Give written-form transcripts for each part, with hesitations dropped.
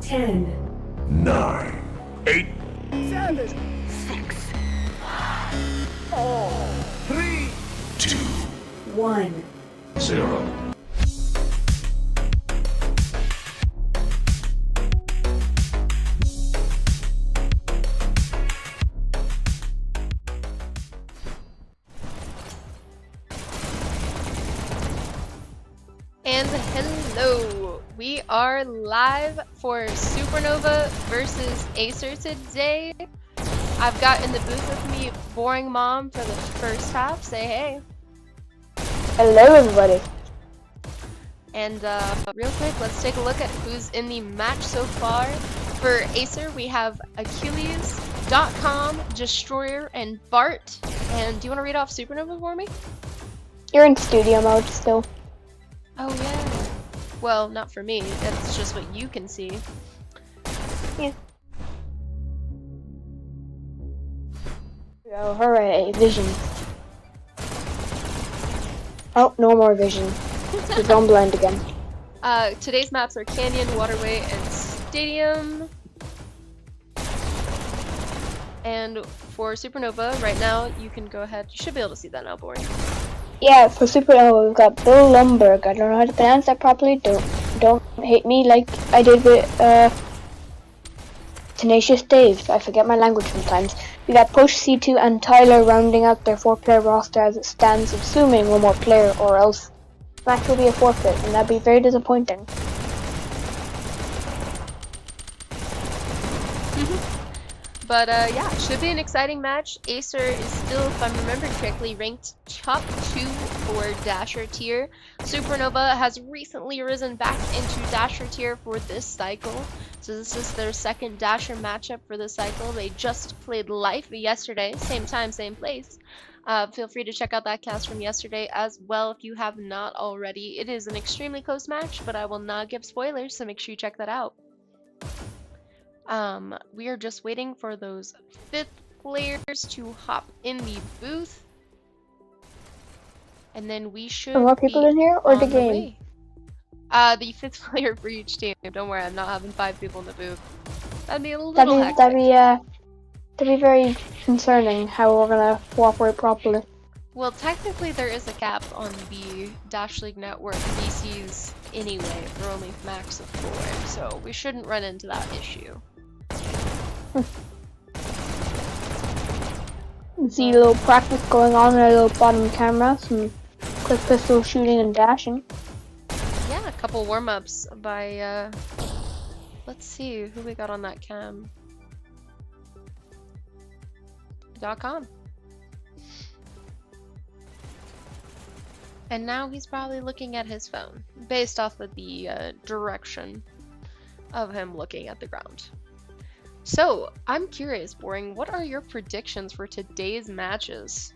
10, 9, 8, 7, 6, 3, 2, 1. 0. And hello! We are live for Supernova versus Acer today. I've got in the booth with me Boring Mom for the first half. Say hey. Hello, everybody. And real quick, let's take a look at who's in the match so far. For Acer, we have Achilles, .com, Destroyer, and Bart. And do you want to read off Supernova for me? You're in studio mode still. Oh yeah. Well, not for me. That's just what you can see. Yeah. Oh, hooray, vision. Oh, no more vision. We're going blind again. Today's maps are Canyon, Waterway, and Stadium. And for Supernova, right now, you can go ahead. You should be able to see that now, Boring. Yeah, for Supernova, we've got Bill Lumberg. I don't know how to pronounce that properly. Don't hate me like I did with Tenacious Dave. I forget my language sometimes. We got Push C2 and Tyler rounding out their 4-player roster as it stands, assuming one more player, or else the match will be a forfeit, and that'd be very disappointing. But yeah, should be an exciting match. Acer is still, if I remember correctly, ranked top 2 for Dasher tier. Supernova has recently risen back into Dasher tier for this cycle. So this is their second Dasher matchup for this cycle. They just played live yesterday, same time, same place. Feel free to check out that cast from yesterday as well if you have not already. It is an extremely close match, but I will not give spoilers, so make sure you check that out. We are just waiting for those 5th players to hop in the booth. And then we should Are more people in here, or the game? The 5th player for each team. Don't worry, I'm not having 5 people in the booth. That'd be a little hectic. That'd be very concerning how we're gonna cooperate properly. Well, technically there is a cap on the Dash League Network VCs anyway. They're only max of 4, so we shouldn't run into that issue. See a little practice going on in our little bottom camera, some quick pistol shooting and dashing. Yeah, a couple warm-ups by, let's see who we got on that cam. .com. And now he's probably looking at his phone, based off of the direction of him looking at the ground. So, I'm curious, Boring, what are your predictions for today's matches?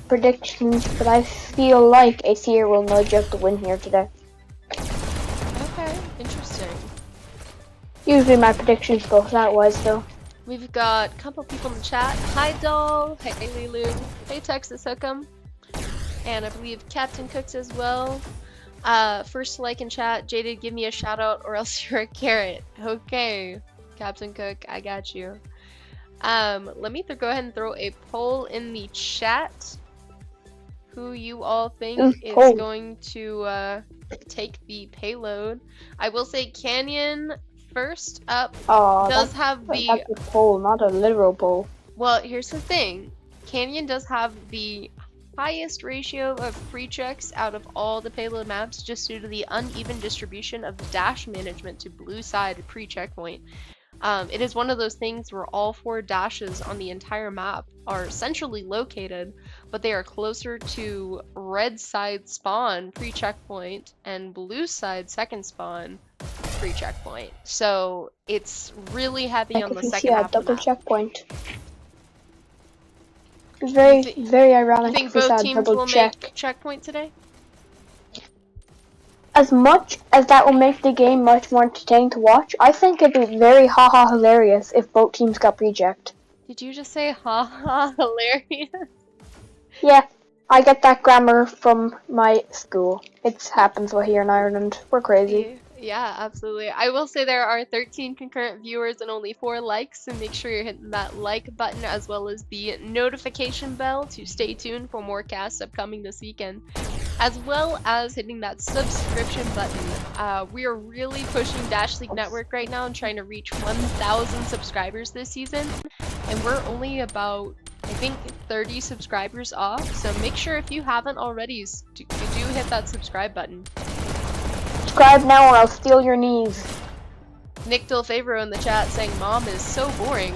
Predictions, but I feel like ACR will nudge up the win here today. Okay, interesting. Usually my predictions go that wise though. We've got a couple people in the chat. Hi Doll, hey Lulu, hey Texas Hookem, and I believe Captain Cooks as well. First to like in chat, Jaded, give me a shout out or else you're a carrot. Okay, Captain Cook, I got you. Let me go ahead and throw a poll in the chat. Who you all think is going to take the payload? I will say Canyon first up does have the. That's a poll, not a literal poll. Well, here's the thing. Canyon does have the highest ratio of pre-checks out of all the payload maps just due to the uneven distribution of the dash management to blue side pre-checkpoint. It is one of those things where all 4 dashes on the entire map are centrally located, but they are closer to red side spawn pre-checkpoint and blue side second spawn pre-checkpoint. So it's really heavy on the second half of the map. Double checkpoint. It's very ironic. You think both teams will make checkpoint today? As much as that will make the game much more entertaining to watch, I think it'd be very haha hilarious if both teams got pre-checked. Did you just say haha hilarious? Yeah, I get that grammar from my school. It happens here in Ireland. We're crazy. Yeah, absolutely. I will say there are 13 concurrent viewers and only 4 likes, so make sure you're hitting that like button as well as the notification bell to stay tuned for more casts upcoming this weekend, as well as hitting that subscription button. We are really pushing Dash League Network right now and trying to reach 1,000 subscribers this season, and we're only about, I think, 30 subscribers off, so make sure if you haven't already, do hit that subscribe button. Subscribe now or I'll steal your knees. Nick Delfavro in the chat saying mom is so boring.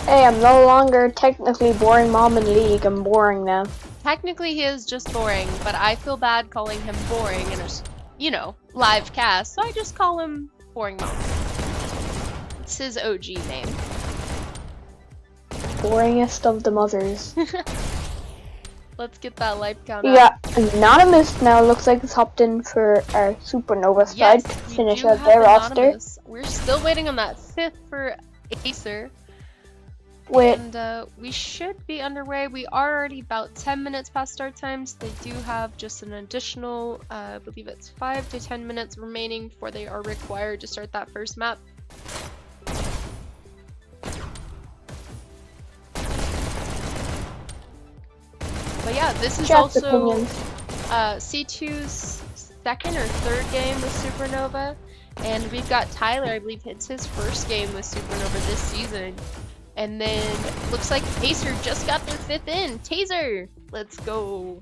Hey, I'm no longer technically boring mom in League. I'm boring now. Technically he is just boring, but I feel bad calling him boring in a, you know, live cast, so I just call him Boring Mom. It's his OG name. Boringest of the mothers. Let's get that life count We up. got Anonymous now. Looks like it's hopped in for our Supernova side Yes, to we finish do out have their roster. Anonymous. We're still waiting on that 5th for AESR. With And we should be underway. We are already about 10 minutes past start times. They do have just an additional, I believe it's 5 to 10 minutes remaining before they are required to start that first map. But yeah, this is chat's also opinions. C2's second or third game with Supernova. And we've got Tyler, I believe it's his first game with Supernova this season. And then looks like Acer just got their 5th in. Taser! Let's go.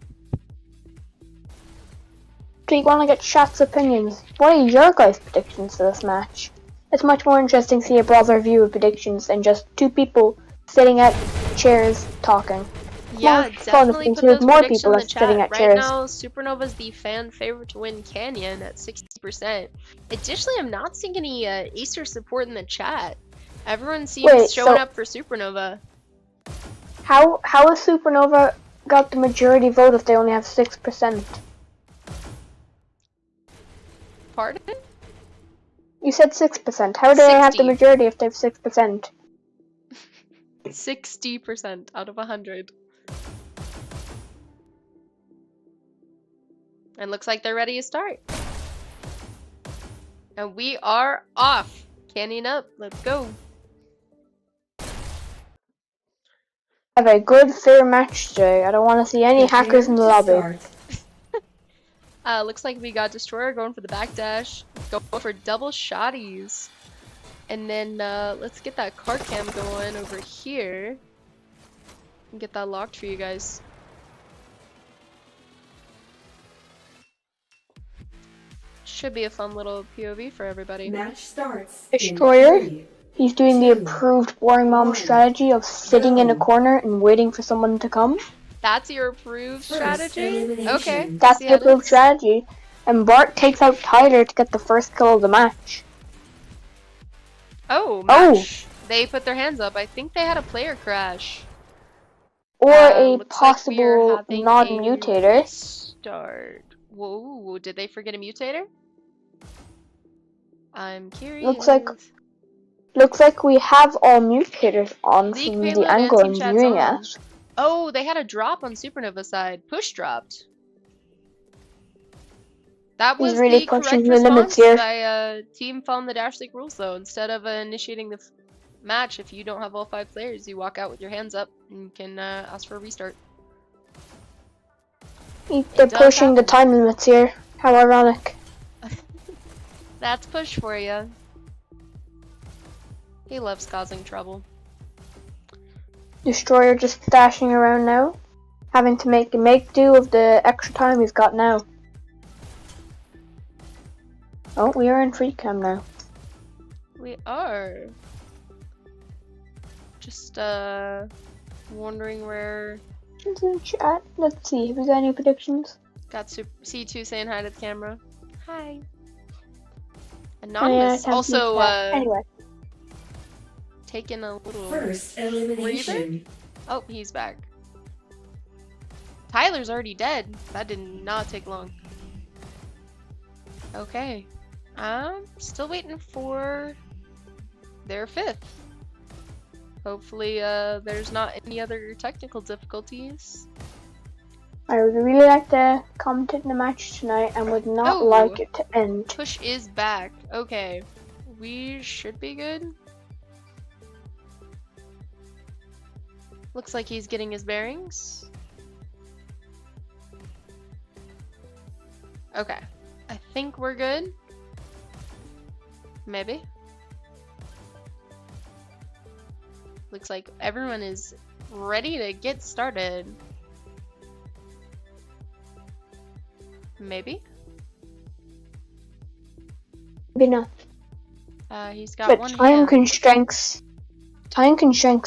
Do you want to get chat's opinions? What are your guys' predictions for this match? It's much more interesting to see a broader view of predictions than just two people sitting at chairs talking. Yeah, More fun if definitely we put include those more predictions people in the sitting chat. at Right chairs. now, Supernova's the fan favorite to win Canyon at 60%. Additionally, I'm not seeing any Acer support in the chat. Everyone seems Wait, showing so- up for Supernova. How has Supernova got the majority vote if they only have 6%? Pardon? You said 6%. How do they have the 60. majority if they have 6%? 60% out of 100. And looks like they're ready to start. And we are off. Canyon up. Let's go. Have a good, fair match today. I don't want to see any hackers in the lobby. Looks like we got Destroyer going for the backdash. Going for double shotties. And then let's get that car cam going over here. And get that locked for you guys. Should be a fun little POV for everybody. Match starts. Destroyer? In 3, He's doing the 2, approved boring mom 1, strategy of sitting in a go. corner and waiting for someone to come. That's your approved First strategy? elimination. Okay. That's see the how it approved is. strategy. And Bart takes out Tyler to get the first kill of the match. Oh, Oh. match. They put their hands up. I think they had a player crash. Or a Looks like we are possible having non-mutator. a Start. Whoa, did they forget a mutator? I'm curious. Looks like we have all mutators on League from payload the and angle team I'm chat's viewing on. at. Oh, they had a drop on Supernova side. Push dropped. That was He's really the pushing correct the limits response here. by team following the Dash League rules though. Instead of initiating the match, if you don't have all 5 players, you walk out with your hands up and you can ask for a restart. They're does pushing the happen. time limits here. How ironic. That's push for you. He loves causing trouble. Destroyer just dashing around now. Having to make do of the extra time he's got now. Oh, we are in free cam now. We are. Just wondering where Who's in chat? Let's see, have we got any predictions? got C2 saying hi to the camera. Hi. Oh, yeah, Anonymous I can't see also chat. Anyway, taking a little First elimination. Oh, he's back. Tyler's already dead. That did not take long. Okay. I'm still waiting for their 5th. Hopefully, there's not any other technical difficulties. I would really like to commentate the match tonight and would not Oh. like it to end. Push is back. Okay. We should be good. Looks like he's getting his bearings. Okay. I think we're good. Maybe. Looks like everyone is ready to get started. Maybe. Maybe not. He's got But one time hand. constraints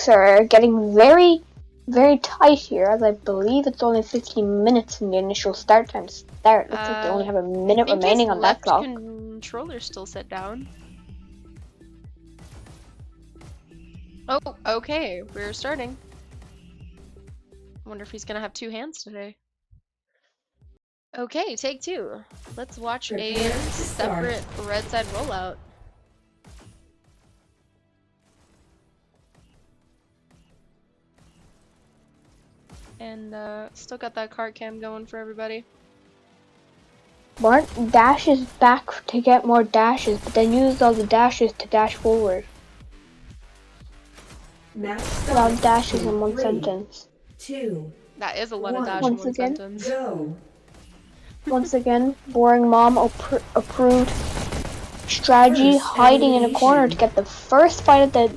are getting very, very tight here, as I believe it's only 15 minutes in the initial start time start. Looks like they only have a minute I think remaining his on that left clock. controller's still set down. Oh, okay, we're starting. I wonder if he's gonna have two hands today. Okay, take two. Let's watch a Prepare to start. separate red side rollout. And still got that cart cam going for everybody. Bart dashes back to get more dashes, but then uses all the dashes to dash forward. Match A lot of starts dashes in in one 3, sentence. 2, That is a lot of One. dash in Once one again? sentence. go. Once again, boring mom approved strategy, First hiding in a corner to elimination. get the first fight at the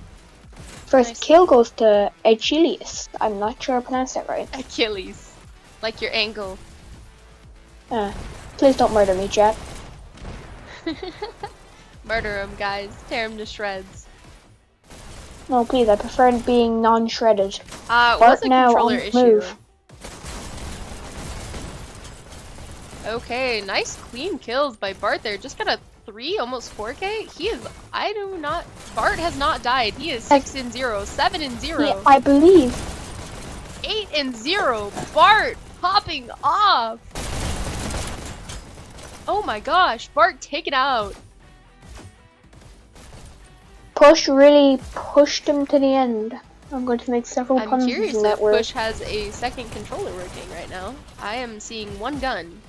first Nice. kill goes to Achilles. I'm not sure I pronounced that right. Achilles. Like your ankle. Please don't murder me, chat. Murder him, guys. Tear him to shreds. No, please, I prefer being non-shredded. What's Bart the now controller on issue? move. Okay, nice clean kills by Bart there. Just got a 3, almost 4K. He is, Bart has not died. He is 6 and 0, 7 and 0, Yeah, I believe. 8 and 0. Bart popping off. Oh my gosh, Bart take it out. Push really pushed him to the end. I'm going to make several I'm puns curious in that if word. Push has a second controller working right now. I am seeing one gun.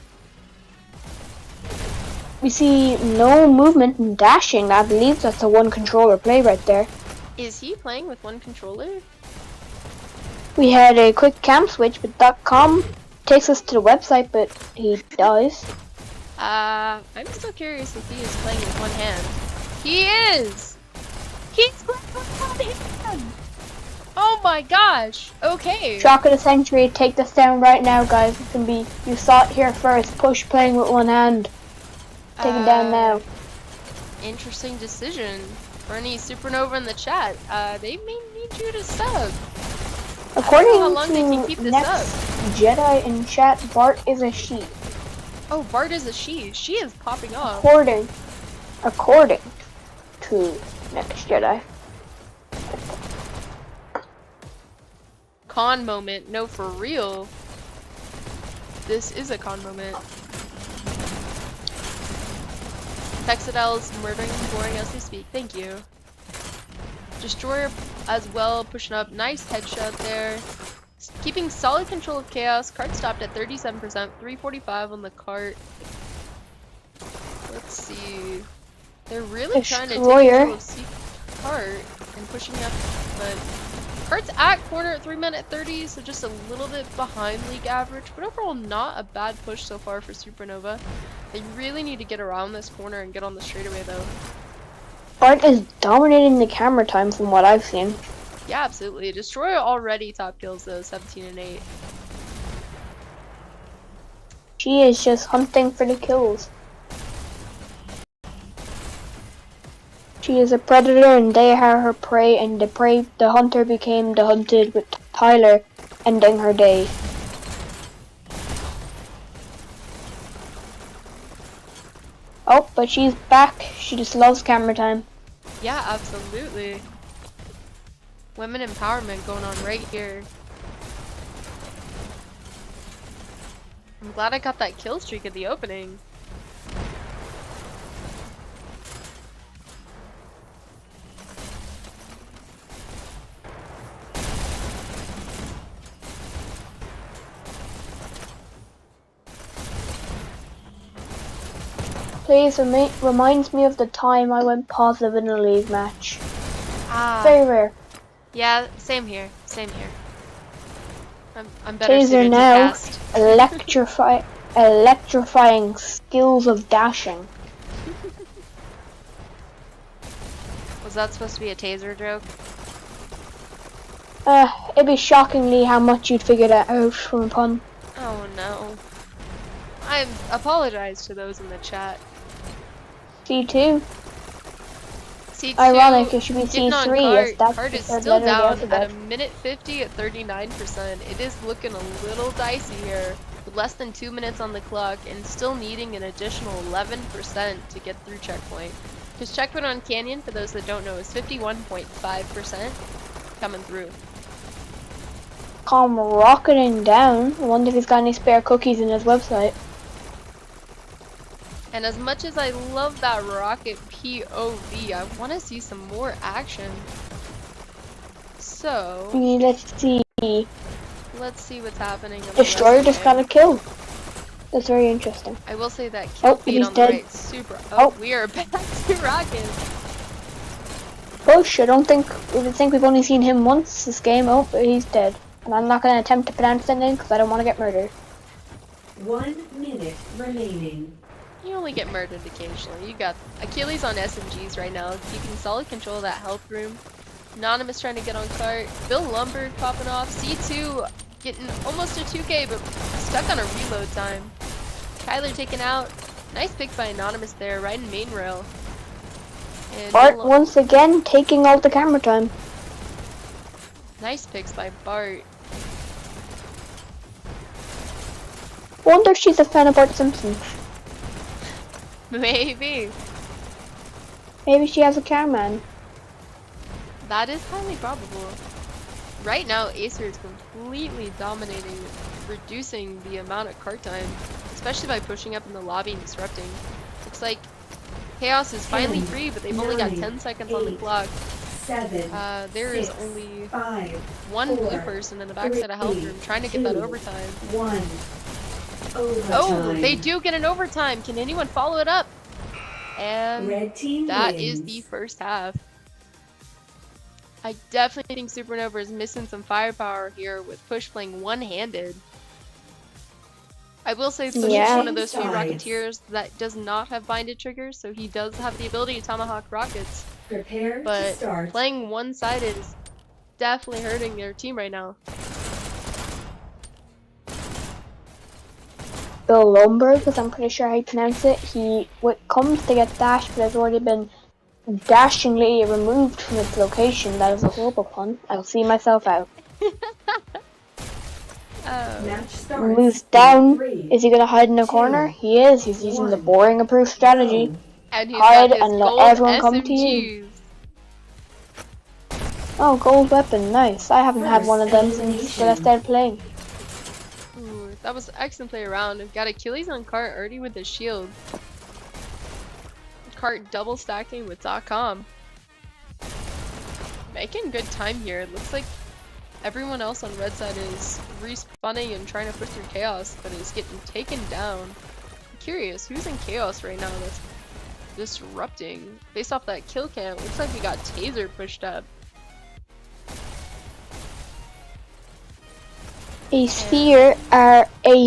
We see no movement and dashing. I believe that's a one controller play right there. Is he playing with one controller? We had a quick cam switch, but .com takes us to the website, but he dies. I'm still curious if he is playing with one hand. He is! He's playing with one hand! Oh my gosh! Okay. Shock of the century, take this down right now, guys. It can be, you saw it here first. Push playing with one hand. Take it down now. Interesting decision. For any Supernova in the chat, they may need you to sub. According how long they can to keep this next up. Jedi in chat, Bart is a she. Oh, Bart is a she. She is popping off. According to next Jedi. Con moment. No, for real. This is a con moment. Texadel's murdering and boring as we speak. Thank you. Destroyer as well, pushing up. Nice headshot there. Keeping solid control of chaos. Cart stopped at 37%. 345 on the cart. Let's see. They're really trying to take Destroyer. control of cart and pushing up, but Cart's at corner at 3 minute 30, so just a little bit behind league average, but overall not a bad push so far for Supernova. They really need to get around this corner and get on the straightaway though. Bart is dominating the camera time from what I've seen. Yeah, absolutely. Destroyer already top kills though, 17 and 8. She is just hunting for the kills. She is a predator and they are her prey, and the hunter became the hunted, with Tyler ending her day. Oh, but she's back. She just loves camera time. Yeah, absolutely. Women empowerment going on right here. I'm glad I got that kill streak at the opening. Please reminds me of the time I went positive in a league match. Ah, Very rare. yeah, same here. Same here. I'm better Taser suited to now. cast. Electrifying skills of dashing. Was that supposed to be a taser joke? It'd be shockingly how much you'd figure that out from a pun. Oh no. I apologize to those in the chat. C2. C2, Ironic, it should be getting on C3 as that's Cart the is third still letter of the down alphabet. at a minute 50 at 39%. It is looking a little dicey here, with less than 2 minutes on the clock and still needing an additional 11% to get through checkpoint. Because checkpoint on Canyon, for those that don't know, is 51.5% coming through. Come rocketing down. I wonder if he's got any spare cookies in his website. And as much as I love that rocket POV, I want to see some more action. So, Let's see. let's see what's happening. in the Destroyer rest of just the got game. a kill. That's very interesting. I will say that kill feed he's on dead. the right, super. Oh, Oh. we are back to rocket. Push, I don't think we've only seen him once this game. Oh, but he's dead. And I'm not going to attempt to pronounce that name because I don't want to get murdered. 1 minute remaining. You only get murdered occasionally. You got Achilles on SMGs right now, keeping solid control of that health room. Anonymous trying to get on cart. Bill Lumberg popping off. C2 getting almost a 2K, but stuck on a reload time. Kyler taken out. Nice pick by Anonymous there, right in main rail. And Bart Bill once again taking all the camera time. nice picks by Bart. Wonder if she's a fan of Bart Simpson. Maybe. Maybe she has a cameraman. That is highly probable. Right now, Acer is completely dominating, reducing the amount of cart time, especially by pushing up in the lobby and disrupting. Looks like Chaos is finally 10, free, but they've only got 9, 10 seconds on the 8, clock. 7. There is 6, only 5, one blue 4, person in the backside of health 3, room trying to get that 2, overtime. 1. Oh, Overtime. they do get an overtime. Can anyone follow it up? And Red team that wins. is the first half. I definitely think Supernova is missing some firepower here with Push playing one-handed. I will say Push is one of those few Sides. Rocketeers that does not have binded triggers, so he does have the ability to tomahawk rockets. Prepare to But start. playing one-sided is definitely hurting their team right now. Bill Lumberg, because I'm pretty sure how you pronounce it. He comes to get dashed, but has already been dashingly removed from its location. That is a horrible pun. I'll see myself out. Match starts. Moves down. 3, Is he gonna hide in a 2, corner? He is. He's using the 1. boring approved strategy. Go. And he's Hide got his and let gold everyone come to you. SMGs. Oh, gold weapon, nice. I haven't had one of them since elimination. I started playing. Ooh, that was excellent play around. We've got Achilles on cart already with his shield. Cart double stacking with .com. Making good time here. It looks like everyone else on red side is respawning and trying to push through chaos, but is getting taken down. I'm curious, who's in chaos right now that's disrupting? Based off that kill cam, looks like we got Taser pushed up.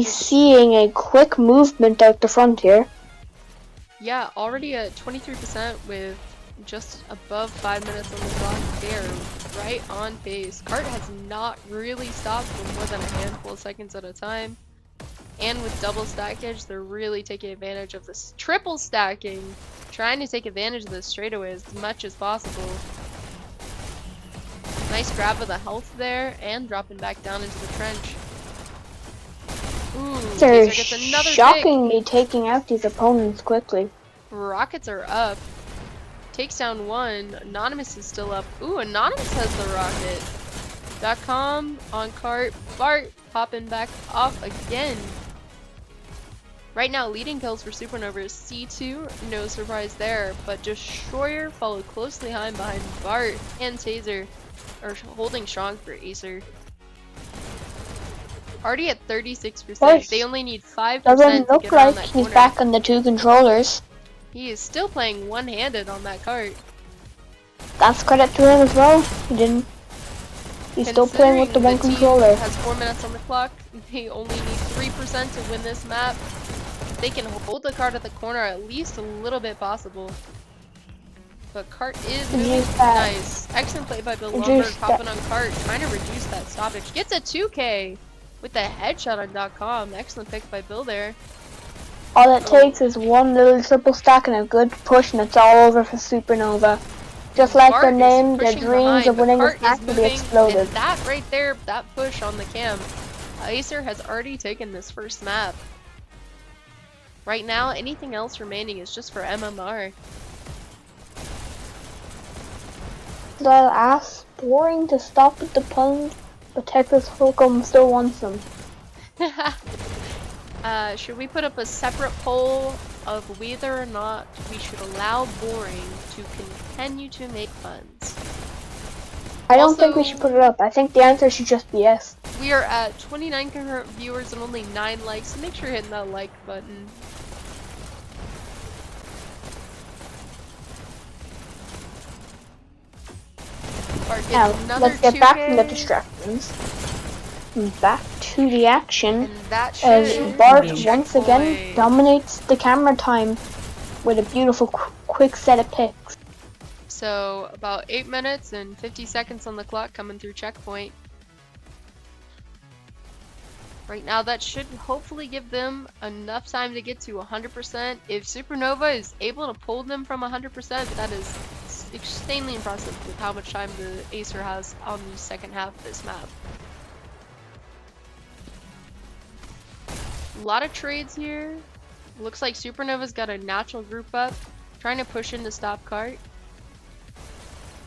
seeing a quick movement out the front here. Yeah, already at 23% with just above 5 minutes on the clock. They're right on pace. Cart has not really stopped for more than a handful of seconds at a time. And with double stackage, they're really taking advantage of this triple stacking, trying to take advantage of this straightaway as much as possible. Nice grab of the health there, and dropping back down into the trench. Ooh, They're Taser gets another pick. shockingly taking out these opponents quickly. Rockets are up. Takes down one. Anonymous is still up. Ooh, Anonymous has the rocket. .com on cart. Bart popping back off again. Right now, leading kills for Supernova is C2. No surprise there. But Destroyer followed closely behind Bart and Taser are holding strong for Acer. Already at 36%. Nice. They only need 5% Doesn't to look get around like that he's corner. back on the two controllers. He is still playing one-handed on that cart. That's credit to him as well. He's still playing with the one controller. Has 4 minutes on the clock. They only need 3% to win this map. If they can hold the cart at the corner, at least a little bit possible. But cart is moving. Nice. Excellent play by Bill Lumber, popping on cart, trying to reduce that stoppage. Gets a 2K with the headshot on .com. Excellent pick by Bill there. All it takes is one little triple stack and a good push, and it's all over for Supernova. Just like their name, their dreams of winning this match will be exploded. And that right there, that push on the cam, AESR has already taken this first map. Right now, anything else remaining is just for MMR. I'll ask Boring to stop with the puns, but Texas Hook'em still wants them. Should we put up a separate poll of whether or not we should allow Boring to continue to make puns? I don't think we should put it up. I think the answer should just be yes. We are at 29 concurrent viewers and only 9 likes, so make sure you're hitting that like button. Now, let's get back from the distractions. Back to the action as Bart once again dominates the camera time with a beautiful quick set of picks. So about 8 minutes and 50 seconds on the clock coming through checkpoint. Right now that should hopefully give them enough time to get to 100%. If Supernova is able to pull them from 100%, that is extremely impressive with how much time the AESR has on the second half of this map. A lot of trades here. Looks like Supernova's got a natural group up, trying to push in to stop cart.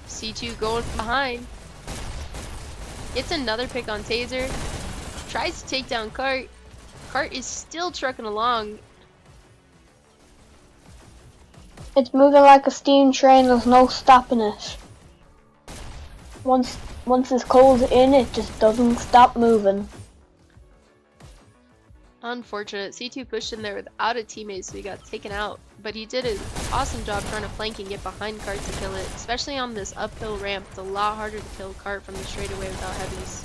C2 going behind. Gets another pick on Taser. Tries to take down cart. Cart is still trucking along. It's moving like a steam train, there's no stopping it. Once it's cold in, it just doesn't stop moving. Unfortunate. C2 pushed in there without a teammate, so he got taken out. But he did an awesome job trying to flank and get behind cart to kill it. Especially on this uphill ramp, it's a lot harder to kill cart from the straightaway without heavies.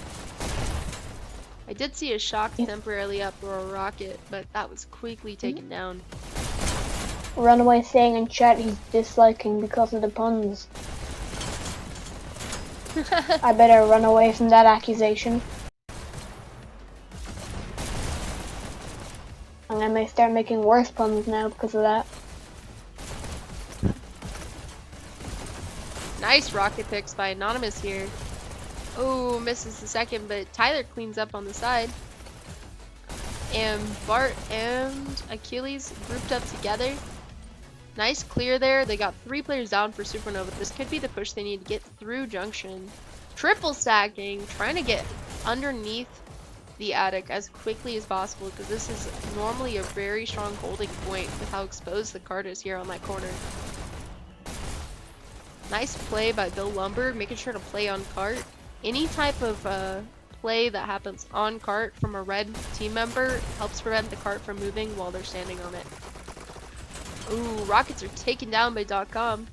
I did see a shock temporarily up or a rocket, but that was quickly taken down. Runaway saying in chat he's disliking because of the puns. I better run away from that accusation. And I may start making worse puns now because of that. Nice rocket picks by Anonymous here. Oh, misses the second, but Tyler cleans up on the side. And Bart and Achilles grouped up together. Nice clear there. They got 3 players down for Supernova. This could be the push they need to get through junction. Triple stacking, trying to get underneath the attic as quickly as possible because this is normally a very strong holding point with how exposed the cart is here on that corner. Nice play by Bill Lumber, making sure to play on cart. Any type of play that happens on cart from a red team member helps prevent the cart from moving while they're standing on it. Ooh, rockets are taken down by .com.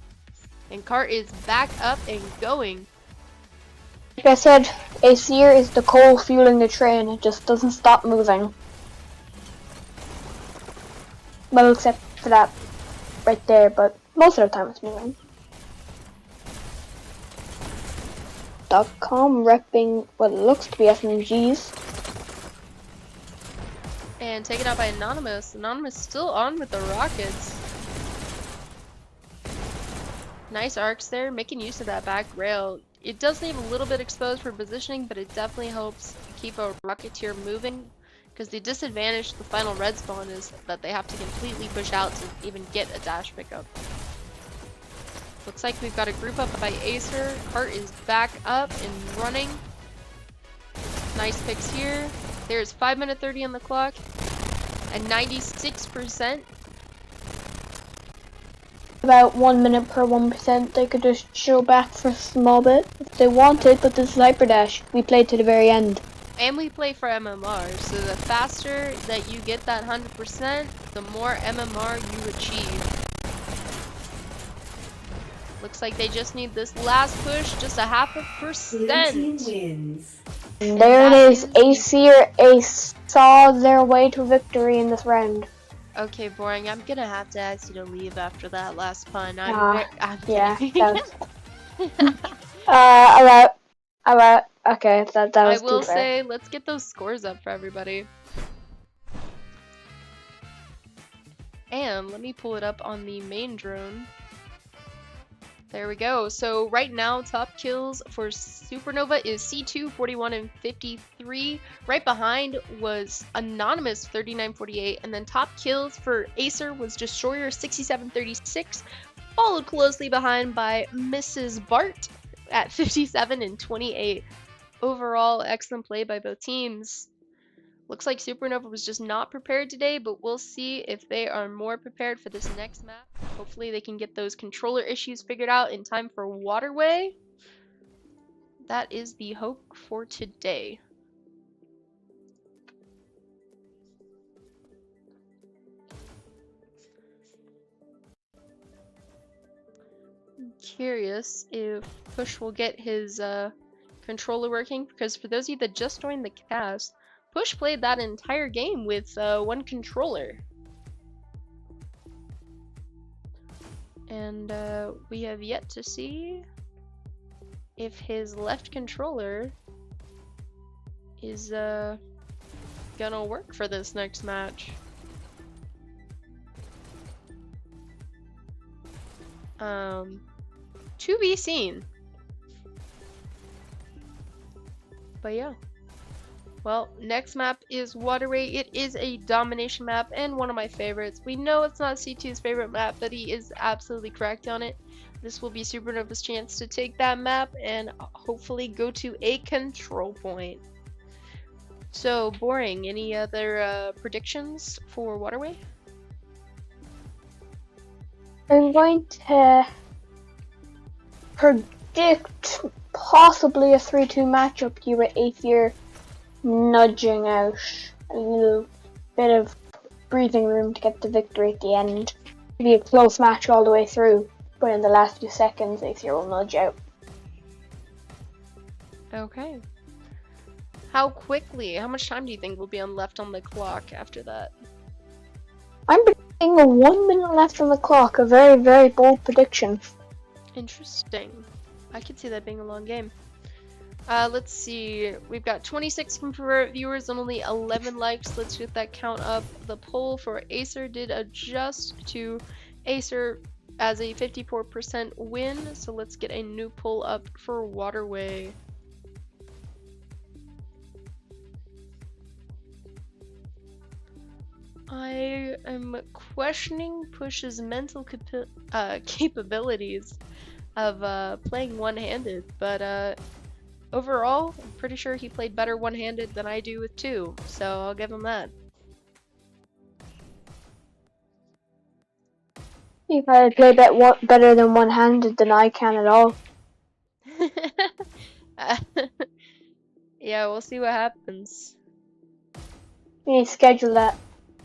And cart is back up and going. Like I said, AESR is the coal fueling the train, it just doesn't stop moving. Well, except for that right there, but most of the time it's moving. .com repping what looks to be SMGs. And taken out by Anonymous. Anonymous still on with the rockets. Nice arcs there, making use of that back rail. It does leave a little bit exposed for positioning, but it definitely helps keep a rocketeer moving. Because the disadvantage to the final red spawn is that they have to completely push out to even get a dash pickup. Looks like we've got a group up by AESR. Cart is back up and running. Nice picks here. There's 5 minute 30 on the clock. And 96%. About 1 minute per 1%. They could just show back for a small bit if they wanted, but this is Hyperdash. We played to the very end. And we play for MMR, so the faster that you get that 100%, the more MMR you achieve. Looks like they just need this last push, just a half a Blue team percent. wins. And there it that is. is- AESR saw their way to victory in this round. Okay, boring. I'm gonna have to ask you to leave after that last pun. I'm Yeah, kidding. that was... alright. Alright. Okay, that I was will too fair. say, let's get those scores up for everybody. And let me pull it up on the main drone. There we go. So right now, top kills for Supernova is C2, 41 and 53. Right behind was Anonymous, 39-48. And then top kills for Acer was Destroyer, 67-36. Followed closely behind by Mrs. Bart at 57 and 28. Overall, excellent play by both teams. Looks like Supernova was just not prepared today, but we'll see if they are more prepared for this next map. Hopefully they can get those controller issues figured out in time for Waterway. That is the hope for today. I'm curious if Push will get his controller working, because for those of you that just joined the cast, Push played that entire game with one controller. And we have yet to see if his left controller is gonna work for this next match. To be seen. But yeah. Well, next map is Waterway. It is a domination map and one of my favorites. We know it's not C2's favorite map, but he is absolutely correct on it. This will be Supernova's chance to take that map and hopefully go to a control point. So, boring. Any other predictions for Waterway? I'm going to predict possibly a 3-2 matchup here with AESR nudging out a little bit of breathing room to get the victory at the end. It'll be a close match all the way through, but in the last few seconds, AESR will nudge out. Okay. How quickly? How much time do you think will be left on the clock after that? I'm predicting a 1 minute left on the clock, a very, very bold prediction. Interesting. I could see that being a long game. Let's see. We've got 26 confirmed viewers and only 11 likes. Let's get that count up. The poll for Acer did adjust to Acer as a 54% win. So let's get a new poll up for Waterway. I am questioning Push's mental capabilities of playing one-handed, but overall, I'm pretty sure he played better one-handed than I do with two, so I'll give him that. If I play better than one-handed than I can at all. Yeah, we'll see what happens. We need to schedule that.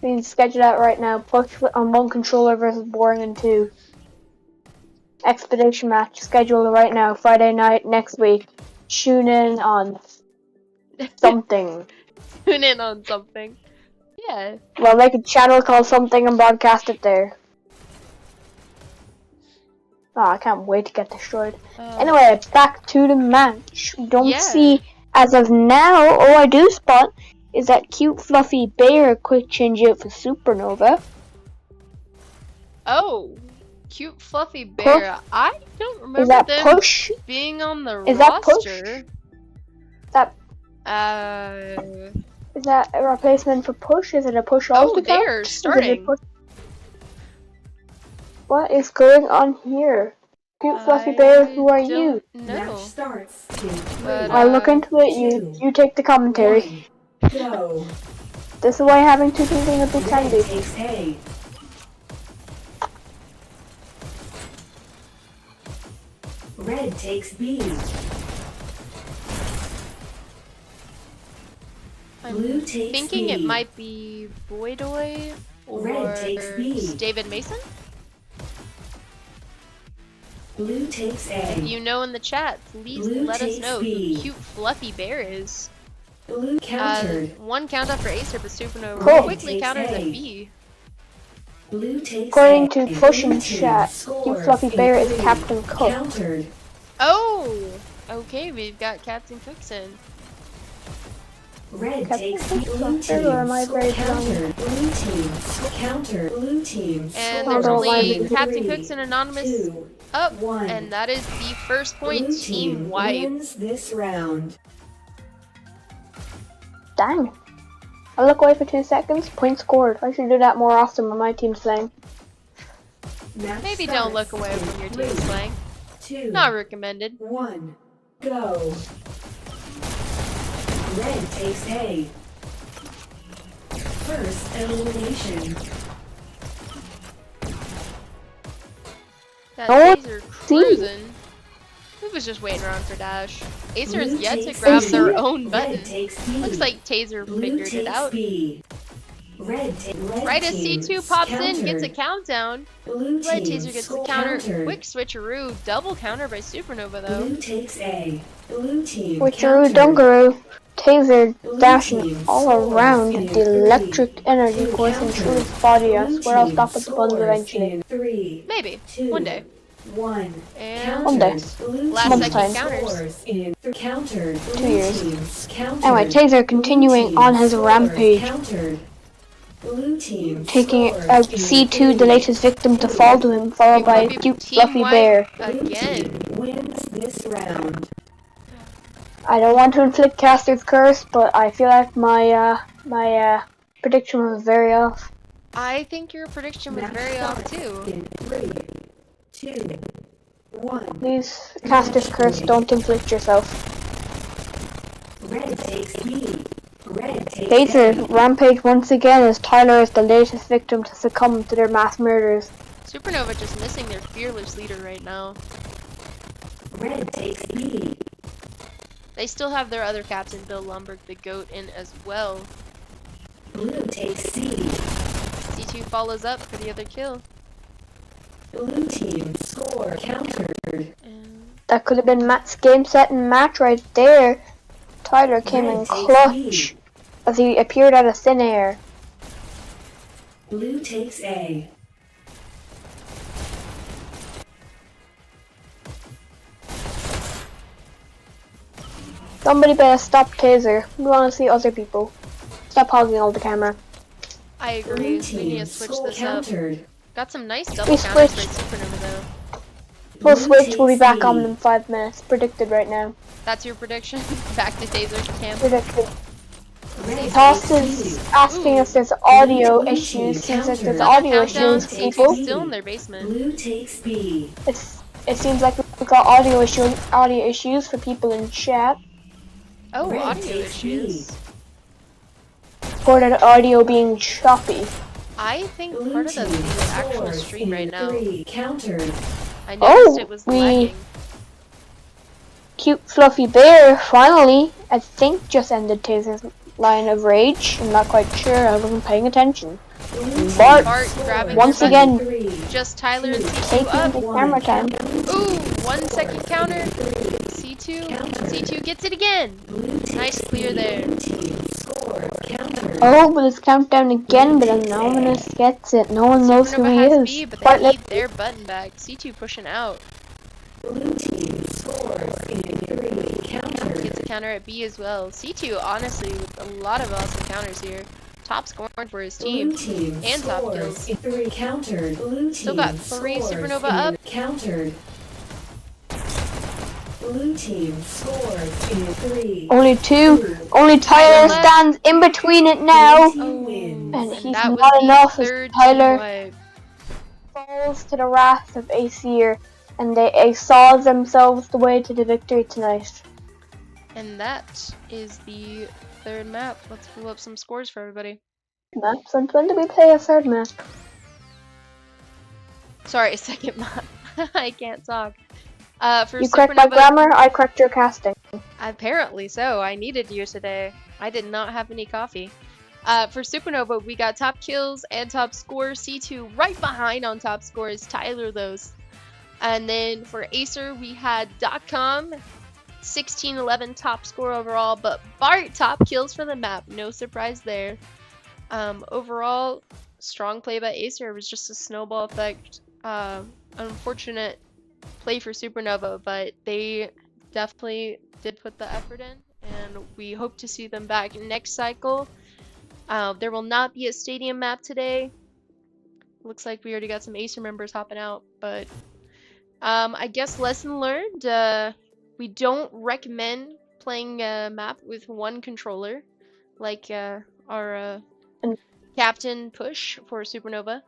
We need to schedule that right now. Push on one controller versus Boring in two. Expedition match scheduled right now, Friday night next week. Tune in on something. Tune in on something. Yeah. Well, make a channel called something and broadcast it there. Oh, I can't wait to get destroyed. Anyway, back to the match. We don't see, as of now, all I do spot is that cute fluffy bear quick change out for Supernova. Oh, cute fluffy bear. Push. I don't remember Is that them Push? being on the Is that Push? roster. Is that a replacement for Push? Is it a Push Oh, also? they're starting. What is going on here? Cute fluffy bear, who are you? Match No. starts in But, 3, I'll look into it. two, You take the commentary. 1, go. This is why having two people in a big Red handy. takes A. Red takes B. Blue I'm takes thinking B. it might be Voidoy or Red takes B. David Mason. Blue takes If A. you know in the chat, please Blue let us takes know B. who cute fluffy bear is. Blue countered. One count up for AESR, but Supernova Cool. quickly Takes counters at A. B. Blue takes According A. to Push Blue and team Chat, scores Cute Fluffy in Bear is 3. Captain Cook. Countered. Oh! Okay, we've got Captain Cookson. Red Captain takes Cook, blue Doctor, or am I team very countered. Blue team counter. Blue team And Hold there's on, only why- Captain 3, Cookson Anonymous 2, up, 1. and that is the first point Blue team team wide. wins this round. Dang. I look away for 2 seconds, point scored. I should do that more often when my team's playing. Match Maybe don't look starts away in when your 3, team's playing. 2, Not recommended. 1. Go. Red takes A. First elimination. That Oh, Taser see. cruising. Who was just waiting around for Dash? Acer is Blue yet to takes grab B. their own Red button. takes B. Looks like Taser Blue figured takes it out. B. Red Right as team C2 pops in, gets a countered. countdown. Blue Red team Taser gets the counter. countered. Quick switcheroo. Double counter by Supernova though. Blue takes A. Blue team Switcheroo, countered. Dungaroo, Taser, Blue dashing team all scores around. in The 3, electric energy 2 coursing counter. through his body. I Blue swear I'll team stop with the buttons scores eventually. in 3, Maybe. 2, One day. 1. And One day. Blue Last team second counters. scores in countered. 2 years. Teams countered. Anyway, Taser continuing Blue on team his scores rampage, countered. Blue team taking scores out in C2, the 3, latest victim, to fall to him, followed by a Maybe cute team fluffy wide bear. Blue again. team wins this round. I don't want to inflict Caster's curse, but I feel like my prediction was very off. I think your prediction was Match very off starts too. in 3, 2, 1. Please, Caster's curse, don't inflict yourself. Red takes B. Red takes Taser A. rampage once again as Tyler is the latest victim to succumb to their mass murders. Supernova just missing their fearless leader right now. Red takes B. They still have their other captain, Bill Lumberg, the GOAT, in as well. Blue takes C. C2 follows up for the other kill. Blue team score countered. And That could have been Matt's game, set, and match right there. Tyler came in Red takes clutch B. as he appeared out of thin air. Blue takes A. Somebody better stop Taser. We want to see other people. Stop hogging all the camera. I agree. Blue We need team to switch score this up. countered. Got some nice double We counters by switched. Supernova though. We'll Blue switch. We'll be takes back B. on in 5 minutes. Predicted right now. That's your prediction? Back to Taser's camp. Predicted. Red Toss takes is B. asking if there's audio Blue issues. team Seems like there's countered. audio Countdown, issues, takes people. B. still in their basement. Blue takes B. It seems like we've got audio issues for people in chat. Oh, Red audio takes B. issues. Reported audio being choppy. I think Blue part of that's team the actual scores stream right in now. 3 countered. I noticed Oh, it was we- lagging. Cute fluffy bear finally, I think, just ended Taser's line of rage. I'm not quite sure. I wasn't paying attention. Blue team Bart scores grabbing once their again in 3, Just Tyler and C2 taking up. the camera time. Ooh, 1 second counter. C2. C2 gets it again. Nice clear there. Blue team scores countered. Oh, but it's countdown again, but Anonymous gets it. No one knows who Supernova he has is. B, but Quite they need their button back. C2 pushing out. Blue team scores in 3 countered. Gets a counter at B as well. C2, honestly, with a lot of awesome counters here. Top scoring for his team. Blue team and top scores kills. in 3 countered. Blue Still team got 3 scores Supernova in up. Countered. Blue team scores in 3. Only two. Only Tyler left. stands in between it now. Blue team wins. And he's that was not the enough as third Tyler team wipe. falls to the wrath of AESR, and they saw themselves the way to the victory tonight. And that is the third map. Let's pull up some scores for everybody. Maps, and when do we play a third map? Sorry, second map. I can't talk. For You correct my Supernova, grammar, I correct your casting. apparently so. I needed you today. I did not have any coffee. For Supernova, we got top kills and top scores. C2 right behind on top scores. Tyler, those And then for Acer, we had .com, 16-11 top score overall, but Bart top kills for the map. No surprise there. Overall, strong play by Acer. It was just a snowball effect. Unfortunate play for Supernova, but they definitely did put the effort in, and we hope to see them back next cycle. There will not be a stadium map today. Looks like we already got some Acer members hopping out, but I guess lesson learned. We don't recommend playing a map with one controller, like our captain push for Supernova.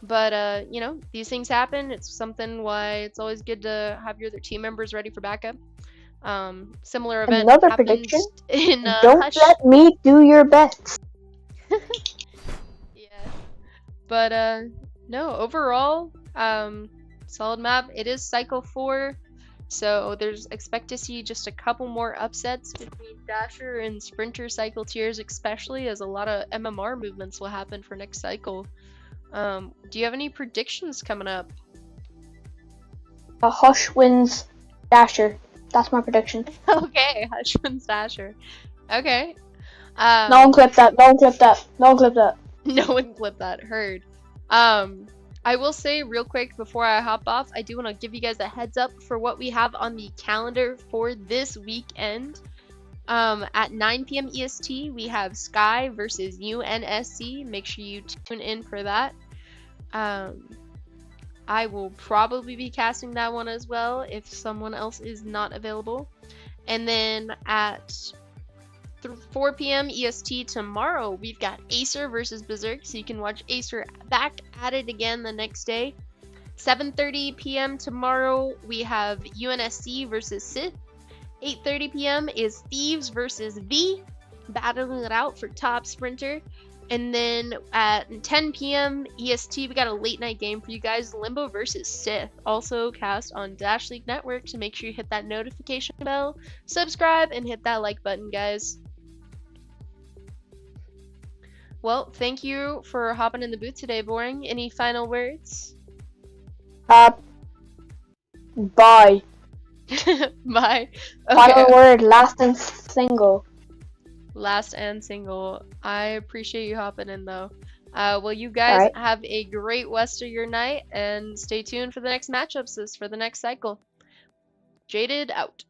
But you know, these things happen. It's something why it's always good to have your other team members ready for backup. Similar event Another happened prediction. in Don't Hush. let me do your bets. Yeah. But no, overall, solid map. It is cycle 4, so expect to see just a couple more upsets between Dasher and Sprinter cycle tiers, especially as a lot of MMR movements will happen for next cycle. Do you have any predictions coming up? Hush wins Dasher. That's my prediction. Okay, Hush wins Dasher. Okay. No one clip that. No one clip that. No one clip that. No one clipped that. Heard. I will say real quick before I hop off, I do want to give you guys a heads up for what we have on the calendar for this weekend. At 9 p.m. EST, we have Sky versus UNSC. Make sure you tune in for that. I will probably be casting that one as well if someone else is not available. And then at 4 p.m. EST tomorrow, we've got Acer versus Berserk, so you can watch Acer back at it again the next day. 7:30 p.m. tomorrow, we have UNSC versus Sith. 8:30 p.m. is Thieves versus V, battling it out for top sprinter. And then at 10 p.m. EST, we got a late night game for you guys, Limbo versus Sith, also cast on Dash League Network. So make sure you hit that notification bell, subscribe, and hit that like button, guys. Well, thank you for hopping in the booth today, Boring. Any final words? Bye. Bye. Final word, last and single. Last and single. I appreciate you hopping in, though. Well, you guys have a great rest of your night, and stay tuned for the next matchups for the next cycle. Jaded out.